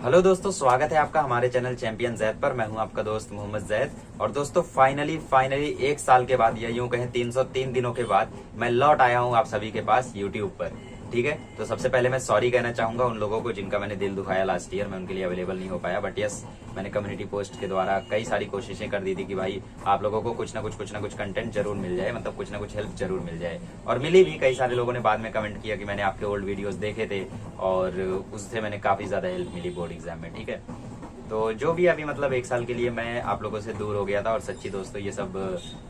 Hello दोस्तों, स्वागत है आपका हमारे चैनल चैंपियन जैद पर। मैं हूं आपका दोस्त मोहम्मद जैद। और दोस्तों फाइनली 1 साल के बाद या यूं कहें 303 दिनों के बाद मैं लौट आया हूं आप सभी के पास यूट्यूब पर। ठीक है, तो सबसे पहले मैं सॉरी कहना चाहूंगा उन लोगों को जिनका मैंने दिल दुखाया लास्ट ईयर। मैं उनके लिए अवेलेबल नहीं हो पाया, बट यस, मैंने कम्युनिटी पोस्ट के द्वारा कई सारी कोशिशें कर दी थी कि भाई आप लोगों को कुछ ना कुछ कंटेंट जरूर मिल जाए, मतलब कुछ ना कुछ हेल्प जरूर मिल जाए। और मिली भी। कई सारे लोगों ने बाद में कमेंट किया कि मैंने आपके ओल्ड वीडियोस देखे थे और उससे मैंने काफी ज्यादा हेल्प मिली बोर्ड एग्जाम में। ठीक है, तो जो भी अभी मतलब 1 साल के लिए मैं आप लोगों से दूर हो गया था। और सच्ची दोस्तों ये सब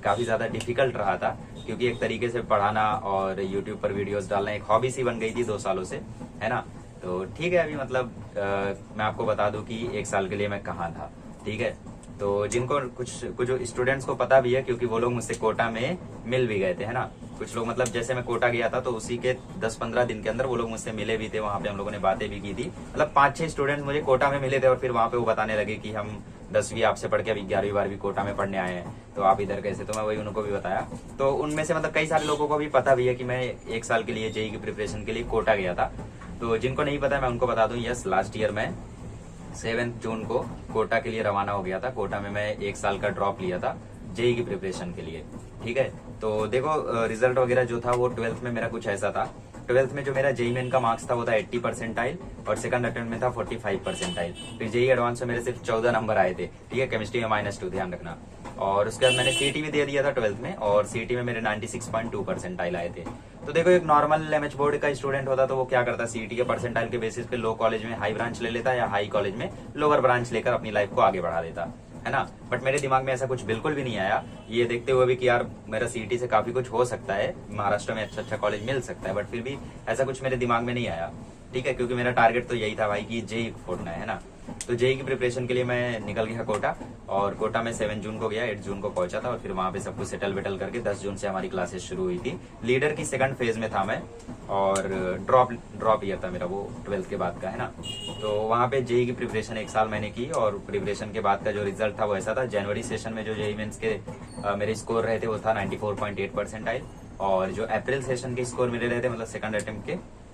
काफी ज्यादा डिफिकल्ट रहा था, क्योंकि एक तरीके से पढ़ाना और यूट्यूब पर वीडियोस डालना एक हॉबी सी बन गई थी 2 सालों से, है ना। तो ठीक है, अभी मतलब मैं आपको बता दूं कि 1 साल के लिए मैं कहाँ था। ठीक है, तो जिनको कुछ स्टूडेंट्स को पता भी है, क्योंकि वो लोग मुझसे कोटा में मिल भी गए थे, है ना। कुछ लोग मतलब जैसे मैं कोटा गया था तो उसी के 10-15 दिन के अंदर वो लोग मुझसे मिले भी थे। वहां पे हम लोगों ने बातें भी की थी। मतलब 5-6 स्टूडेंट मुझे कोटा में मिले थे और फिर वहां पे वो बताने लगे कि हम 10वीं आपसे पढ़ के अभी 11वीं-12वीं कोटा में पढ़ने आए हैं, तो आप इधर कैसे। तो मैं वही उनको भी बताया। तो उनमें से मतलब कई सारे लोगों को भी पता भी है कि मैं 1 साल के लिए जेईई की प्रिपरेशन के लिए कोटा गया था। तो जिनको नहीं पता मैं उनको बता दूं, यस, लास्ट ईयर में 7 जून को कोटा के लिए रवाना हो गया था। कोटा में मैं 1 साल का ड्रॉप लिया था जेईई की प्रिपरेशन के लिए। ठीक है, तो देखो रिजल्ट वगैरह जो था वो 12th में मेरा कुछ ऐसा था। 12th में जो मेरा जेईई मेन का मार्क्स था वो था 80 परसेंटाइल और सेकंड अटेम्प्ट में था 45 परसेंटाइल। फिर जेईई एडवांस में मेरे सिर्फ 14 नंबर आए थे। ठीक है, केमिस्ट्री में -2, ध्यान रखना। और उसके बाद मैंने सीईटी भी दे दिया था 12th में, और सीईटी में मेरे 96.2 परसेंटाइल आए थे। तो देखो एक नॉर्मल एमएच बोर्ड का स्टूडेंट होता तो वो क्या करता, सीईटी के परसेंटाइल के बेसिस पे लो कॉलेज में हाई ब्रांच ले लेता या हाई कॉलेज में लोअर ब्रांच लेकर अपनी लाइफ को आगे बढ़ा देता, है ना। बट मेरे दिमाग में ऐसा कुछ बिल्कुल भी नहीं आया, ये देखते हुए भी कि यार मेरा सीईटी से काफी कुछ हो सकता है, महाराष्ट्र में अच्छा कॉलेज मिल सकता है। बट फिर भी ऐसा कुछ मेरे दिमाग में नहीं आया। ठीक है, क्योंकि मेरा टारगेट तो यही था भाई कि जेईई फोड़ना है ना। तो जेईई की प्रिपरेशन के लिए मैं निकल गया कोटा, और कोटा में 7 जून को गया, 8 जून को पहुंचा था। और फिर वहां पे सब कुछ सेटल वेटल करके 10 जून से हमारी क्लासेस शुरू हुई थी। लीडर की सेकंड फेज में था मैं, और ड्रॉप ईयर था मेरा वो 12th के बाद का, है ना। तो वहां पे जेईई की प्रिपरेशन 1 साल मैंने की, और प्रिपरेशन के बाद का जो रिजल्ट था वो ऐसा था। जनवरी सेशन में जो जेईई मेंस के मेरे स्कोर रहे थे वो था 94.8 परसेंटाइल, और जो अप्रैल सेशन के स्कोर मेरे रहे थे मतलब सेकंड अटेम्प्ट के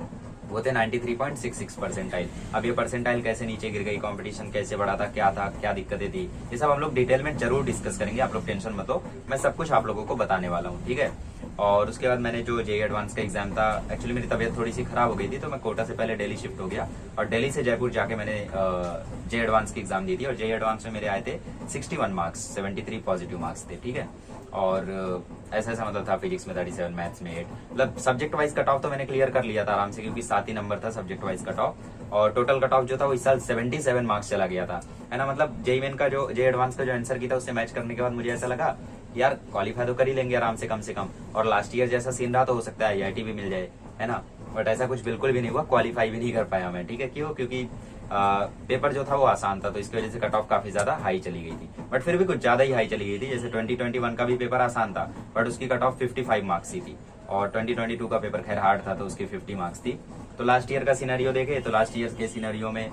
वो थे 93.66 परसेंटाइल। अब ये परसेंटाइल कैसे नीचे गिर गई, कंपटीशन कैसे बढ़ा था, क्या दिक्कतें थी, ये सब हम लोग डिटेल में जरूर डिस्कस करेंगे। आप लोग टेंशन मत लो, मैं सब कुछ आप लोगों को बताने वाला हूँ। ठीक है, और उसके बाद मैंने जो जेईई एडवांस का एग्जाम था, एक्चुअली मेरी तबीयत थोड़ी सी खराब हो गई थी, तो मैं कोटा से पहले दिल्ली शिफ्ट हो गया, और दिल्ली से जयपुर जाके मैंने जेईई एडवांस की एग्जाम दी थी। और जेईई एडवांस में मेरे आए थे 61 मार्क्स, 73 पॉजिटिव मार्क्स थे। ठीक है, और ऐसा मतलब था, फिजिक्स में 37, मैथ्स में 8। मतलब सब्जेक्ट वाइज कट ऑफ तो मैंने क्लियर कर लिया था आराम से, क्योंकि 7 ही नंबर था सब्जेक्ट वाइज कट ऑफ। और टोटल कट ऑफ जो था वो इस साल 77 मार्क्स चला गया था, है ना। मतलब जेईई मेन का जो जेईई एडवांस का जो आंसर की था उससे मैच करने के बाद मुझे ऐसा लगा यार क्वालिफाई तो कर ही लेंगे आराम से कम से कम। और लास्ट ईयर जैसा सीन रहा तो हो सकता है आईआईटी भी मिल जाए, है ना। बट ऐसा कुछ बिल्कुल भी नहीं हुआ, क्वालिफाई भी नहीं कर पाया मैं। ठीक है, क्यों? क्योंकि पेपर जो था वो आसान था, तो इसकी वजह से कट ऑफ काफी ज्यादा हाई चली गई थी। बट फिर भी कुछ ज्यादा ही हाई चली गई थी। जैसे 2021 का भी पेपर आसान था, बट उसकी कट ऑफ 55 मार्क्स ही थी। और 2022 का पेपर खैर हार्ड था, तो उसकी 50 मार्क्स थी। तो लास्ट ईयर का सिनेरियो देखे तो लास्ट ईयर के सिनेरियो में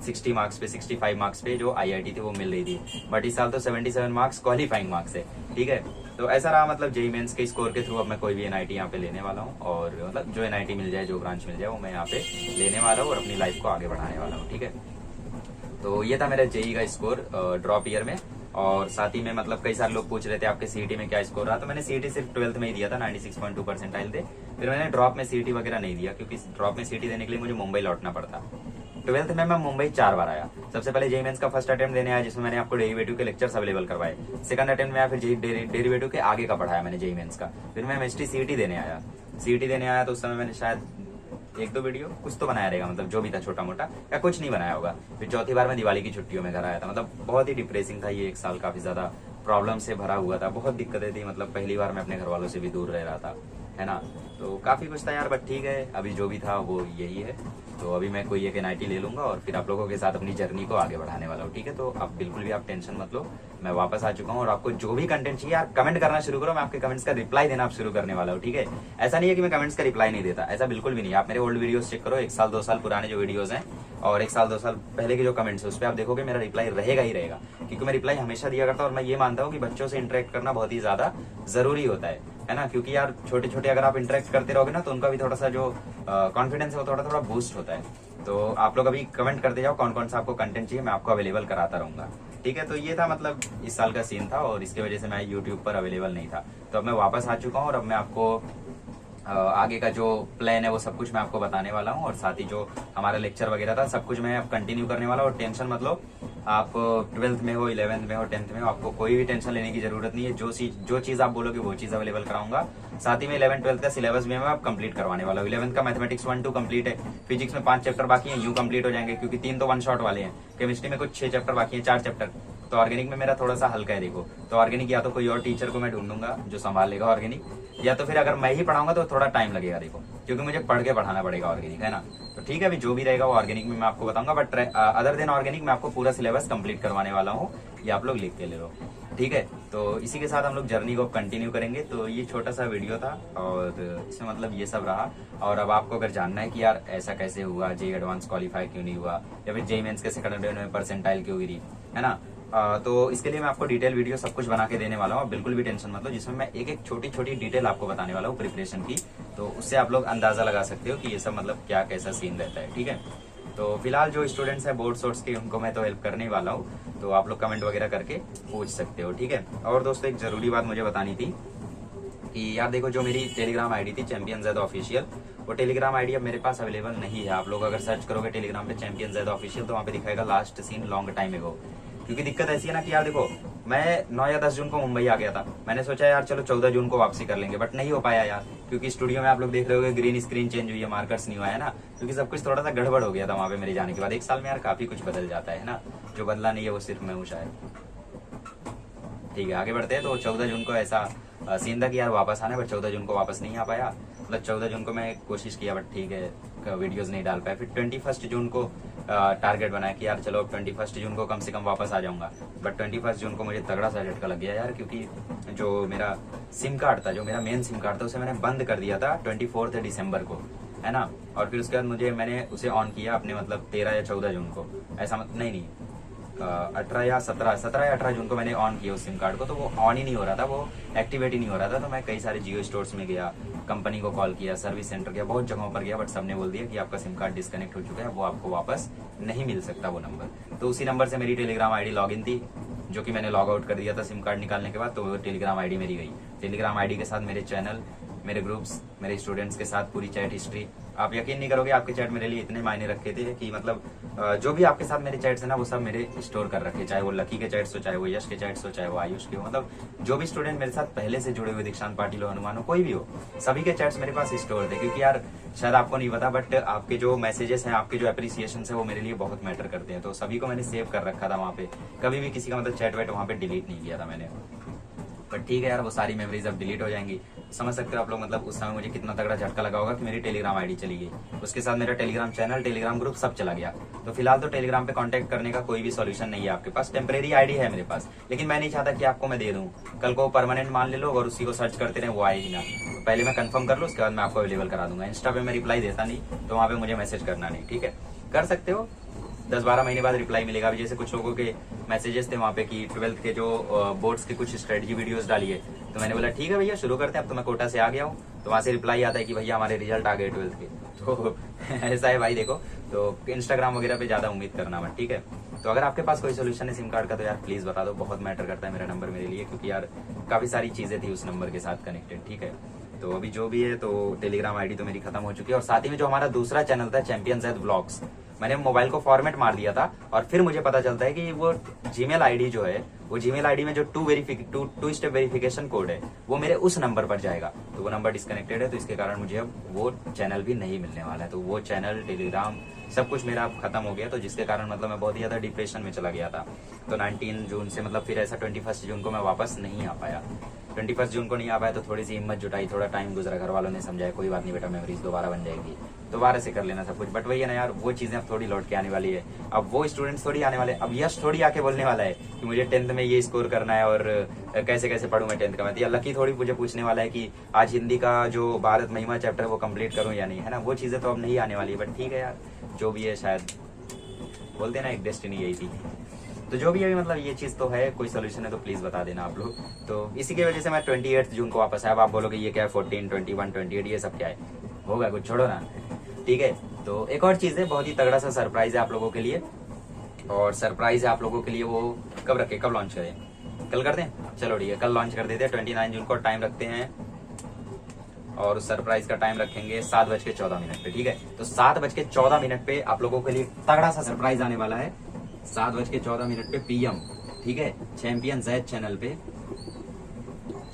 60 मार्क्स पे, 65 मार्क्स पे जो आईआईटी थी वो मिल रही थी। बट इस साल तो 77 मार्क्स क्वालिफाइंग मार्क्स है। ठीक है, तो ऐसा रहा मतलब जेईई मेंस के स्कोर के थ्रू अब मैं कोई भी एनआईटी यहाँ पे लेने वाला हूँ, और मतलब जो एनआईटी मिल जाए, जो ब्रांच मिल जाए, वो मैं यहाँ पे लेने वाला हूँ और अपनी लाइफ को आगे बढ़ाने वाला हूँ। ठीक है, तो ये था मेरा जेईई का स्कोर ड्रॉप ईयर में। और साथ ही में मतलब कई सारे लोग पूछ रहे थे आपके सीईटी में क्या स्कोर रहा, तो मैंने सीईटी सिर्फ 12th में ही दिया था, 96.2 परसेंटाइल थे। फिर मैंने ड्रॉप में सीईटी वगैरह नहीं दिया, क्योंकि ड्रॉप में सीईटी देने के लिए मुझे मुंबई लौटना पड़ता। 12th में मैं मुंबई 4 बार आया। सबसे पहले जेईई मेंस का फर्स्ट अटेम्प्ट देने आया, जिसमें मैंने आपको डेरिवेटिव के लेक्चर्स अवेलेबल करवाए। सेकंड अटेम्प्ट में आया, फिर डेरिवेटिव के आगे का पढ़ाया मैंने जेईई मेंस का। फिर मैं एमएसटी सीईटी देने आया। सीईटी देने आया तो उस समय मैंने शायद 1-2 वीडियो कुछ तो बनाया रहेगा, मतलब जो भी था छोटा मोटा, या कुछ नहीं बनाया होगा। फिर चौथी बार मैं दिवाली की छुट्टियों में घर आया था। मतलब बहुत ही डिप्रेसिंग था ये 1 साल, काफी ज्यादा प्रॉब्लम से भरा हुआ था, बहुत दिक्कतें थी। मतलब पहली बार मैं अपने घर वालों से भी दूर रह रहा था, है ना। तो काफी कुछ था यार, बट ठीक है, अभी जो भी था वो यही है। तो अभी मैं कोई एक एनआईटी ले लूंगा और फिर आप लोगों के साथ अपनी जर्नी को आगे बढ़ाने वाला हूँ। ठीक है, तो आप बिल्कुल भी आप टेंशन मत लो, मैं वापस आ चुका हूँ। और आपको जो भी कंटेंट चाहिए आप कमेंट करना शुरू करो, मैं आपके कमेंट्स का रिप्लाई देना आप शुरू करने वाला हूँ। ठीक है, ऐसा नहीं है कि मैं कमेंट्स का रिप्लाई नहीं देता, ऐसा बिल्कुल भी नहीं। आप मेरे ओल्ड वीडियोस चेक करो, 1 साल 2 साल पुराने जो वीडियोस हैं, और 1 साल 2 साल पहले के जो कमेंट्स है उस पर आप देखोगे मेरा रिप्लाई रहेगा ही रहेगा, क्योंकि मैं रिप्लाई हमेशा दिया करता हूँ। और मैं ये मानता हूँ कि बच्चों से इंटरेक्ट करना बहुत ही ज्यादा जरूरी होता है। है ना, क्योंकि यार छोटे छोटे अगर आप इंटरेक्ट करते रहोगे ना तो उनका भी थोड़ा सा जो कॉन्फिडेंस है वो थोड़ा थोड़ा बूस्ट होता है। तो आप लोग अभी कमेंट करते जाओ कौन कौन सा आपको कंटेंट चाहिए, मैं आपको अवेलेबल कराता रहूंगा। ठीक है, तो ये था मतलब इस साल का सीन था और इसकी वजह से मैं यूट्यूब पर अवेलेबल नहीं था। तो अब मैं वापस आ चुका हूँ और अब मैं आपको आगे का जो प्लान है वो सब कुछ मैं आपको बताने वाला हूँ, और साथ ही जो हमारा लेक्चर वगैरह था सब कुछ मैं अब कंटिन्यू करने वाला हूँ। और टेंशन मतलब आप 12th में हो, 11th में हो, 10th में हो, आपको कोई भी टेंशन लेने की जरूरत नहीं है। जो चीज आप बोलोगे वो चीज अवेलेबल कराऊंगा। साथ ही में 11th 12th का सिलेबस भी मैं अब कंप्लीट करवाने वाला हूँ। 11th का मैथमेटिक्स 1 2 कंप्लीट है, फिजिक्स में 5 चैप्टर बाकी हैं, यूं कंप्लीट हो जाएंगे क्योंकि 3 तो वन शॉट वाले हैं। केमिस्ट्री में कुछ 6 चैप्टर बाकी हैं, 4 चैप्टर। तो ऑर्गेनिक में मेरा थोड़ा सा हल्का है। देखो, तो ऑर्गेनिक या तो कोई और टीचर को मैं ढूंढूंगा जो संभाल लेगा ऑर्गेनिक, या तो फिर अगर मैं ही पढ़ाऊंगा तो थोड़ा टाइम लगेगा। देखो, क्योंकि मुझे पढ़ के पढ़ाना पड़ेगा ऑर्गेनिक, है ना। तो ठीक है, अभी जो भी रहेगा वो ऑर्गेनिक में मैं आपको बताऊंगा, बट अदर देन ऑर्गेनिक मैं आपको पूरा सिलेबस कंप्लीट करवाने वाला हूँ। ये आप लोग लिख के ले लो, ठीक है। तो इसी के साथ हम लोग जर्नी को कंटिन्यू करेंगे। तो ये छोटा सा वीडियो था और इसमें मतलब ये सब रहा। और अब आपको अगर जानना है कि यार ऐसा कैसे हुआ, जेई एडवांस क्वालिफाई क्यों नहीं हुआ, या फिर जेई मेंस के सेकंड में परसेंटाइल क्यों गिरी, है ना, तो इसके लिए मैं आपको डिटेल वीडियो सब कुछ बना के देने वाला हूँ। आप बिल्कुल भी टेंशन मत लो, जिसमें मैं एक एक छोटी छोटी डिटेल आपको बताने वाला हूँ प्रिपरेशन की। तो उससे आप लोग अंदाजा लगा सकते हो कि ये सब मतलब क्या कैसा सीन रहता है, ठीक है। तो फिलहाल जो स्टूडेंट्स हैं बोर्ड सोर्स के, उनको मैं तो हेल्प करने वाला हूँ। तो आप लोग कमेंट वगैरह करके पूछ सकते हो, ठीक है। और दोस्तों एक जरूरी बात मुझे बतानी थी कि यार देखो, जो मेरी टेलीग्राम आईडी थी चैंपियन ज़ैद ऑफिशियल, वो टेलीग्राम आईडी अब मेरे पास अवेलेबल नहीं है। आप लोग अगर सर्च करोगे टेलीग्राम पे चैंपियन ज़ैद ऑफिशियल तो वहाँ पे दिखाएगा लास्ट सीन लॉन्ग टाइम एगो। क्योंकि दिक्कत ऐसी है ना कि यार देखो, मैं 9 या 10 जून को मुंबई आ गया था। मैंने सोचा यार चलो 14 जून को वापसी कर लेंगे, बट नहीं हो पाया यार, क्योंकि स्टूडियो में आप लोग देख रहे होगे ग्रीन स्क्रीन चेंज हुई है, मार्कर्स नहीं हुआ है ना, क्योंकि सब कुछ थोड़ा सा गड़बड़ हो गया था वहाँ पे मेरे जाने के बाद। एक साल में यार काफी कुछ बदल जाता है ना, जो बदला नहीं है वो सिर्फ मैं हूँ शायद। ठीक है, आगे बढ़ते हैं। तो 14 जून को ऐसा सीन था कि यार वापस आना है, बट 14 जून को वापस नहीं आ पाया। मतलब 14 जून को मैं कोशिश किया, बट ठीक है वीडियोस नहीं डाल पाया। फिर 21 जून को टारगेट बनाया कि यार चलो अब 21 जून को कम से कम वापस आ जाऊंगा। बट 21 जून को मुझे तगड़ा सा झटका लग गया यार, क्योंकि जो मेरा सिम कार्ड था, जो मेरा मेन सिम कार्ड था, उसे मैंने बंद कर दिया था 24 दिसंबर को, है ना। और फिर उसके बाद मैंने उसे ऑन किया अपने मतलब 13 या 14 जून को, ऐसा मतलब नहीं 18 या 18 जून को मैंने ऑन किया उस सिम कार्ड को। तो वो ऑन ही नहीं हो रहा था, वो एक्टिवेट ही नहीं हो रहा था। तो मैं कई सारे जियो स्टोर्स में गया, कंपनी को कॉल किया, सर्विस सेंटर गया, बहुत जगहों पर गया, बट सबने बोल दिया कि आपका सिम कार्ड डिस्कनेक्ट हो चुका है, वो आपको वापस नहीं मिल सकता वो नंबर। तो उसी नंबर से मेरी टेलीग्राम आईडी लॉगिन थी, जो कि मैंने लॉग आउट कर दिया था सिम कार्ड निकालने के बाद। तो वो टेलीग्राम आईडी मेरी गई। टेलीग्राम आईडी के साथ मेरे चैनल, मेरे ग्रुप्स, मेरे स्टूडेंट्स के साथ पूरी चैट हिस्ट्री। आप यकीन नहीं करोगे, आपके चैट मेरे लिए इतने मायने रखे थे कि मतलब जो भी आपके साथ मेरे चैट्स है ना, वो सब मेरे स्टोर कर रखे, चाहे वो लकी के चैट्स हो, चाहे वो यश के चैट्स हो, चाहे वो आयुष के हो, मतलब जो भी स्टूडेंट मेरे साथ पहले से जुड़े हुए, दीक्षांत पाटिल हो, हनुमान हो, कोई भी हो, सभी के चैट्स मेरे पास स्टोर थे। क्योंकि यार शायद आपको नहीं पता, बट आपके जो मैसेजेस हैं, आपके जो अप्रिसिएशन है, वो मेरे लिए बहुत मैटर करते हैं। तो सभी को मैंने सेव कर रखा था वहाँ पे, कभी भी किसी का मतलब चैट वैट वहाँ पे डिलीट नहीं किया था मैंने। बट ठीक है यार, वो सारी मेमोरीज अब डिलीट हो जाएंगी। समझ सकते हो आप लोग मतलब उस समय मुझे कितना तगड़ा झटका लगा होगा कि मेरी टेलीग्राम आईडी चली गई, उसके साथ मेरा टेलीग्राम चैनल, टेलीग्राम ग्रुप सब चला गया। तो फिलहाल तो टेलीग्राम पे कांटेक्ट करने का कोई भी सॉल्यूशन नहीं है आपके पास। टेम्परेरी आईडी है मेरे पास, लेकिन मैं नहीं चाहता कि आपको मैं दे दूं, कल को परमानेंट मान ले लो और उसी को सर्च करते रहे, वो आए ही ना। तो पहले मैं कंफर्म कर लूँ, उसके बाद मैं आपको अवेलेबल करा दूंगा। इंस्टा पे मैं रिप्लाई देता नहीं, तो वहाँ पे मुझे मैसेज करना नहीं, ठीक है। कर सकते हो, 10-12 महीने बाद रिप्लाई मिलेगा। अभी जैसे कुछ लोगों के मैसेजेस थे वहाँ पे कि 12th के जो बोर्ड्स के कुछ स्ट्रेटजी वीडियोस डालिए, तो मैंने बोला ठीक है भैया शुरू करते हैं, अब तो मैं कोटा से आ गया हूँ। तो वहाँ से रिप्लाई आता है कि भैया हमारे रिजल्ट आ गए 12th के। तो ऐसा है भाई, देखो तो इंस्टाग्राम वगैरह पे ज्यादा उम्मीद करना मत, ठीक है। तो अगर आपके पास कोई सोल्यूशन है सिम कार्ड का तो यार प्लीज बता दो, बहुत मैटर करता है मेरा नंबर मेरे लिए, क्योंकि यार काफी सारी चीजें थी उस नंबर के साथ कनेक्टेड, ठीक है। तो अभी जो भी है, तो टेलीग्राम आईडी तो मेरी खत्म हो चुकी है। और साथ ही में जो हमारा दूसरा चैनल था चैंपियन ज़ैद व्लॉग्स, मैंने मोबाइल को फॉर्मेट मार दिया था और फिर मुझे पता चलता है कि वो जीमेल आईडी जो है, वो जीमेल आईडी में जो टू स्टेप वेरिफिकेशन कोड है, वो मेरे उस नंबर पर जाएगा। तो वो नंबर डिस्कनेक्टेड है, तो इसके कारण मुझे अब वो चैनल भी नहीं मिलने वाला है। तो वो चैनल, टेलीग्राम, सब कुछ मेरा खत्म हो गया। तो जिसके कारण मतलब मैं बहुत ही ज्यादा डिप्रेशन में चला गया था। तो 19 जून से मतलब फिर ऐसा 21 जून को मैं वापस नहीं आ पाया। 21 जून को नहीं आ पाया तो थोड़ी सी हिम्मत जुटाई, थोड़ा टाइम गुजरा, घर वालों ने समझाया कोई बात नहीं बेटा, मेमोरीज दोबारा बन जाएगी, दोबारा से कर लेना सब कुछ। बट वही है ना यार, वो चीजें अब थोड़ी लौट के आने वाली है। अब वो स्टूडेंट्स थोड़ी आने वाले, अब यश थोड़ी आके बोलने वाला है कि मुझे 10th में ये स्कोर करना है और कैसे कैसे पढ़ूं मैं 10th का। मैं लकी थोड़ी मुझे पूछने वाला है कि आज हिंदी का जो भारत महिमा चैप्टर है वो कंप्लीट करूं या नहीं, है ना। वो चीजें तो अब नहीं आने वाली है। बट ठीक है यार, जो भी है, शायद बोलते ना एक डेस्टिनी यही थी। तो जो भी अभी मतलब ये चीज तो है, कोई सोल्यूशन है तो प्लीज बता देना आप लोग। तो इसी की वजह से मैं 28 जून को वापस आया। अब आप बोलोगे ये क्या है 14, 21, 28 ये सब क्या है, होगा कुछ, छोड़ो ना, ठीक है। तो एक और चीज है, बहुत ही तगड़ा सा सरप्राइज है आप लोगों के लिए, और सरप्राइज है आप लोगों के लिए। वो कब रखे, कब लॉन्च करें, कल कर दें, चलो ठीक है कल लॉन्च कर देते हैं। 29 जून को टाइम रखते हैं, और उस सरप्राइज का टाइम रखेंगे 7:14 पे, ठीक है। तो 7:14 पे आप लोगों के लिए तगड़ा सा सरप्राइज आने वाला है। 7:14 पे PM, ठीक है, चैंपियन जैद चैनल पे,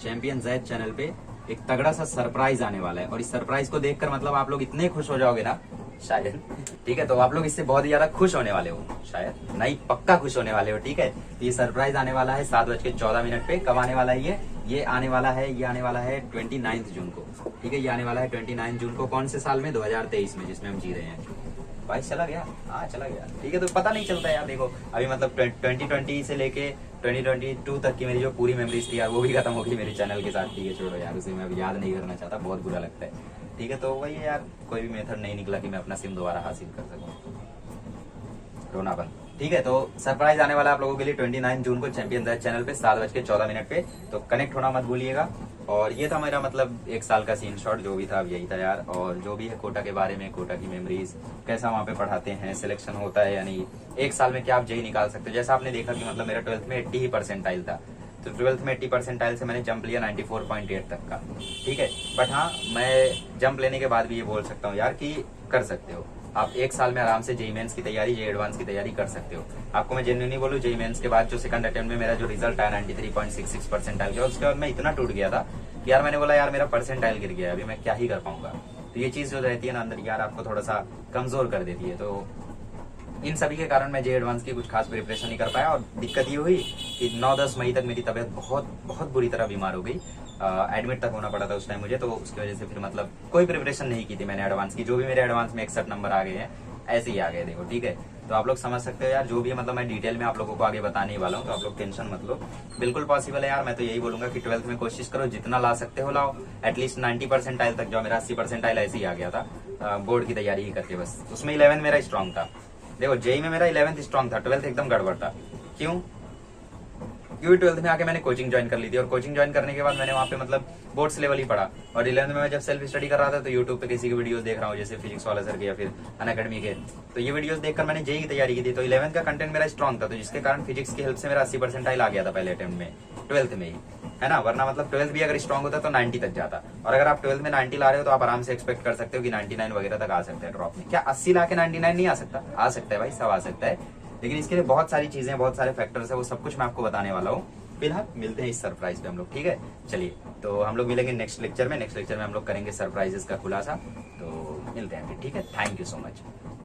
चैंपियन जैद चैनल पे एक तगड़ा सा सरप्राइज आने वाला है। और इस सरप्राइज को देखकर मतलब आप लोग इतने खुश हो जाओगे ना शायद, ठीक है। तो आप लोग इससे बहुत ही ज्यादा खुश होने वाले हो, शायद नहीं, पक्का खुश होने वाले हो, ठीक है। तो ये सरप्राइज आने वाला है 7:14 पे। कब आने वाला है ये आने वाला है, ये आने वाला है 29 जून को, ठीक है। ये आने वाला है 29 जून को, कौन से साल में, 2023 में, जिसमें हम जी रहे हैं। भाई चला गया, हाँ चला गया, ठीक है। तो पता नहीं चलता यार, देखो अभी मतलब 2020 से लेके 2022 तक की मेरी जो पूरी मेमोरीज थी यार, वो भी खत्म हो गई मेरे चैनल के साथ, ठीक है। छोड़ो यार, उसे मैं अब याद नहीं करना चाहता, बहुत बुरा लगता है, ठीक है। तो वही है यार, कोई भी मेथड नहीं निकला कि मैं अपना सिम दोबारा हासिल कर सकूं, रोना बंद, ठीक है। तो सरप्राइज आने वाला है आप लोगों के लिए 29 जून को चैंपियन जैद चैनल पे 7:14 पे। तो कनेक्ट होना मत भूलिएगा। और ये था मेरा मतलब 1 साल का सीन शॉट, जो भी था अब यही था यार। और जो भी है कोटा के बारे में, कोटा की मेमोरीज, कैसा वहाँ पे पढ़ाते हैं, सिलेक्शन होता है या नहीं, 1 साल में क्या आप जेई निकाल सकते हो। जैसा आपने देखा कि मतलब मेरा 12th में 80 ही परसेंटाइल था, तो 12th में 80 परसेंटाइल से मैंने जंप लिया 94.8 तक का, ठीक है। बट हाँ, मैं जंप लेने के बाद भी ये बोल सकता हूँ यार कि कर सकते हो आप 1 साल में आराम से जेई मेंस की तैयारी, जेई एडवांस की तैयारी कर सकते हो। आपको मैं जेन्युइनली बोलूं, जेई मेंस के बाद जो सेकंड अटेम्प्ट में मेरा जो रिजल्ट आया 93.66 परसेंटाइल का, उसके बाद मैं इतना टूट गया था कि यार मैंने बोला यार मेरा परसेंटाइल गिर गया, अभी मैं क्या ही कर पाऊंगा। तो ये चीज जो रहती है ना अंदर यार, आपको थोड़ा सा कमजोर कर देती है। तो इन सभी के कारण मैं जे एडवांस की कुछ खास प्रिपरेशन नहीं कर पाया। और दिक्कत ये हुई कि 9-10 मई तक मेरी तबीयत बहुत बहुत बुरी तरह बीमार हो गई, एडमिट तक होना पड़ा था उस टाइम मुझे। तो उसकी वजह से फिर मतलब कोई प्रिपरेशन नहीं की थी मैंने एडवांस की। जो भी मेरे एडवांस में 61 नंबर आ गए हैं, ऐसे ही आ गए, देखो, ठीक है। तो आप लोग समझ सकते हो यार, जो भी है मतलब मैं डिटेल में आप लोगों को आगे बताने ही वाला हूँ, तो आप लोग टेंशन मत लो, बिल्कुल पॉसिबल है यार। मैं तो यही बोलूंगा कि 12th में कोशिश करो, जितना ला सकते हो लाओ, एटलीस्ट 90 परसेंटाइल तक। जो मेरा 80 परसेंटाइल ऐसे ही आ गया था बोर्ड की तैयारी ही करके, बस उसमें 11 मेरा स्ट्रॉन्ग था। देखो जेई में मेरा 11th स्ट्रॉन्ग था, 12th एकदम गड़बड़ था। क्यों? क्योंकि 12th में आके मैंने कोचिंग ज्वाइन कर ली थी, और कोचिंग ज्वाइन करने के बाद मैंने वहाँ पे मतलब बोर्ड्स लेवल ही पढ़ा। और 11th में मैं जब सेल्फ स्टडी कर रहा था, तो यूट्यूब पे किसी की वीडियोस देख रहा हूँ, जैसे फिजिक्स वाला सर के या फिर अनअकैडमी के, तो ये वीडियोस देखकर मैंने जेई की तैयारी की थी। तो 11th का कंटेंट मेरा स्ट्रॉन्ग था, तो जिसके कारण फिजिक्स की हेल्प से मेरा 80 परसेंटाइल आ गया था पहले अटेम्प्ट में, 12th में ही, है ना। वरना मतलब 12th भी अगर स्ट्रॉन्ग होता तो 90 तक जाता। और अगर आप 12th में 90 ला रहे हो, तो आप आराम से एक्सपेक्ट कर सकते हो कि 99 वगैरह तक आ सकता है ड्रॉप में। क्या 80 ला के 99 नहीं आ सकता? आ सकता है भाई, सब आ सकता है। लेकिन इसके लिए बहुत सारी चीजें, बहुत सारे फैक्टर्स है, वो सब कुछ मैं आपको बताने वाला हूँ। फिलहाल मिलते हैं इस सरप्राइज पे हम लोग, ठीक है। चलिए, तो हम लोग मिलेंगे नेक्स्ट लेक्चर में। नेक्स्ट लेक्चर में हम लोग करेंगे सरप्राइजेस का खुलासा। तो मिलते हैं फिर, ठीक है। Thank you so much.